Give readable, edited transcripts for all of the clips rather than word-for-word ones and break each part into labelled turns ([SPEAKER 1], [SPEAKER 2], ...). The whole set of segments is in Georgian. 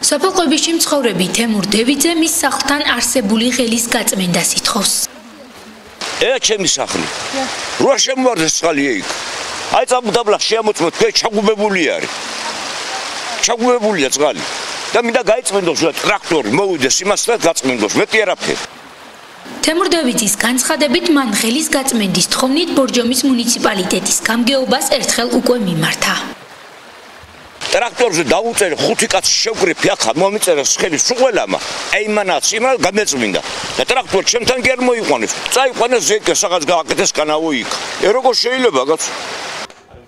[SPEAKER 1] სოფელყვებიში მცხოვრები თემურ დევიძე მის სახლთან არსებული ღელის გაწმენდას ითხოვს.
[SPEAKER 2] ჩემი სახლი. რა შემოვარდეს წყალი იქ? აი წამუდაბლა შეამოწმოთ, ჩაგუბებული არის. ჩაგუბებულია წყალი. და მინდა გაიწმენდოს ტრაქტორი მოვიდეს იმასთან გაწმენდოს, მეტი არაფერი.
[SPEAKER 1] თემურ დევიძის განცხადებით მან ღელის გაწმენდის თხოვნით ბორჯომის მუნიციპალიტეტის გამგეობას ერთხელ უკვე მიმართა.
[SPEAKER 2] ტრაქტორზე დაუწერე 5 კაცი შევკრიფი ახლა მომიწერა ხელის უყველამა ეიმანაც იმან გამეწმინდა და ტრაქტორი ჩემთან კი არ მოიყვანეს წაიყვანეს ზეკე საღაც გააკეთეს კანავო იქ როგორ შეიძლება გაც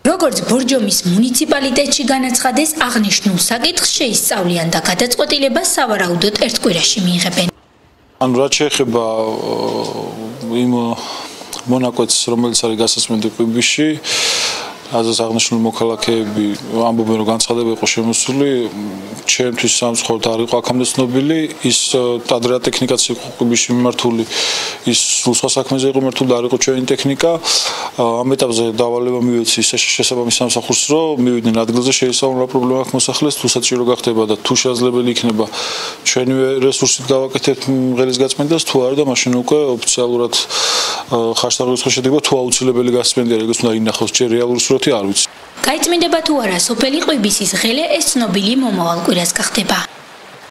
[SPEAKER 1] როგორც ბორჯომის მუნიციპალიტეტში განაცხადეს აღნიშნულ საკითხს შეისწავლიან და გადაწყვეტილებას სავარაუდოდ ერთ კვირაში მიიღებენ.
[SPEAKER 3] ანუ რაც შეეხება იმ მონაკვეთს რომელიც არის გასასმენდი ყვიბიში აზას აღნიშნული მოქალაქეები ამბობენ რომ განცხადება იყო შემოსული ჩემთვის სამწუხაროდ არ იყო აქამდე ცნობილი ის ადრე ტექნიკაც იყო ყვიბიში მიმართული ის სხვა საქმეზე იყო მიმართული და არ იყო ჩვენი ტექნიკა ამ ეტაპზე დავალება მივეცი შესაბამის სამსახურს რომ მივიდნენ ადგილზე შეისწავლა პრობლემა აქვს მოსახლეს თუ საჭირო გახდება და თუ შესაძლებელი იქნება ჩვენივე რესურსით გავაკეთებთ ღელის გაწმენდას თუ არა და მაშინ უკვე ოფიციალურად ხაშტაღის შედეგება თუ აუცილებელი გასწმენდია ეგრეთ უნდა ინახოს ჯერ რეალური სურათი არ ვიცი
[SPEAKER 1] გაიწმინდება თუ არა სოფელი ყვიბისის ღელე ეს ცნობილი მომავალ კვირას გახდება.